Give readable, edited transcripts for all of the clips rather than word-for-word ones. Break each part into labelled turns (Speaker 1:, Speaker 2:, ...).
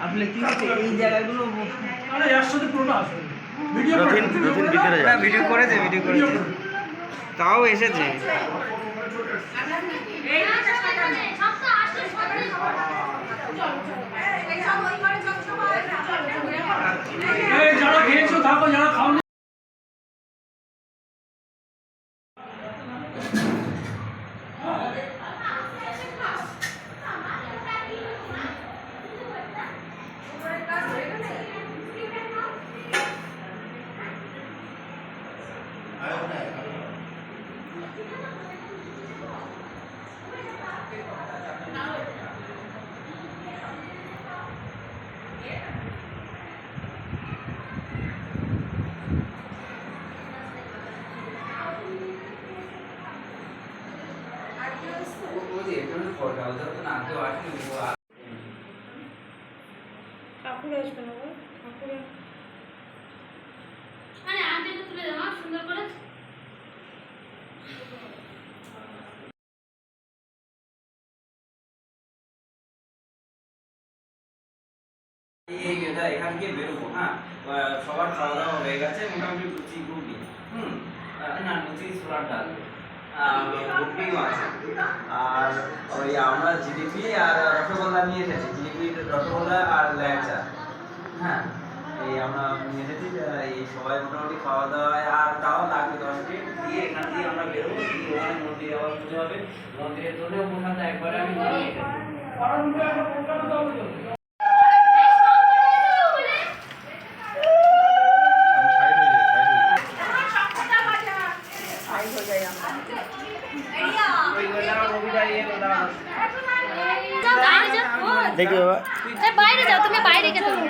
Speaker 1: আসলে কি হচ্ছে এই জায়গাগুলো
Speaker 2: আরে এর সাথে পুরোটা আসবে ভিডিও
Speaker 1: করেছে তাও এসেছে।
Speaker 2: এই যারা খেয়েছো থাকো, যারা খাও
Speaker 3: ঠাকুর আসবে না গো, ঠাকুরের
Speaker 4: মানে আনতে তুলে দাও সুন্দর করে।
Speaker 1: এখান থেকে বেরোবো। হ্যাঁ, সবার খাওয়া দাওয়া হয়ে গেছে, মোটামুটি লুচি ঘুগনি, না লুচি ছোলার ডাল, ঘুগনিও আছে। আর ওই আমরা জিলিপি আর রসগোল্লা নিয়ে এসেছি, জিলিপি রসগোল্লা আর ল্যাংচা। হ্যাঁ, এই আমরা নিয়ে এসেছি। এই সবাই মোটামুটি খাওয়া দাওয়ায় আর তাও লাগবে 10 মিনিট দিয়ে এখান দিয়ে আমরা বেরোবো। ওখানে মন্দিরে আবার পুজো হবে, মন্দিরের জন্যও প্রসাদ একবারে আমি নিয়ে এসেছি।
Speaker 3: দেখি বাবা, বাইরে যাও, তুমি বাইরে কে তুমি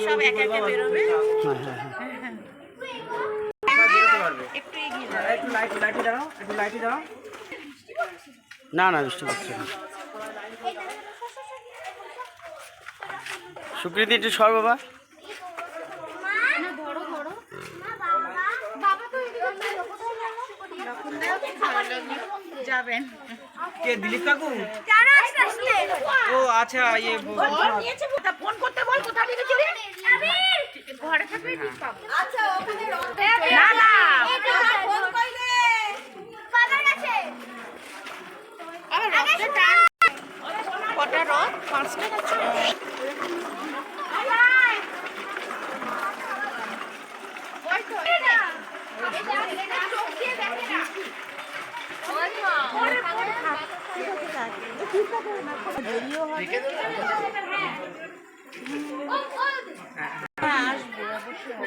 Speaker 3: সব একা একা বেরোবে। একটু এগিয়ে যাও, একটু লাইটে দাও।
Speaker 5: না না বৃষ্টি পড়ছে না। সুকৃতি একটু সর বাবা।
Speaker 3: যাবেন
Speaker 1: কে দিলীপ কাকু? ও আচ্ছা, ইয়ে
Speaker 3: ফোন করতে বল, কোথা থেকে চলে ঘরে থাকলে ঠিক পাবো। আচ্ছা ওখানে না না ফোন কইলে বাবার কাছে কটা রথ? 5টা আছে। ওই তো এটা চোখ দিয়ে দেখে না। ওই তো ওরে ওরে ঠিক আছে না, দেরিও হবে। হ্যাঁ আসবে অবশ্যই।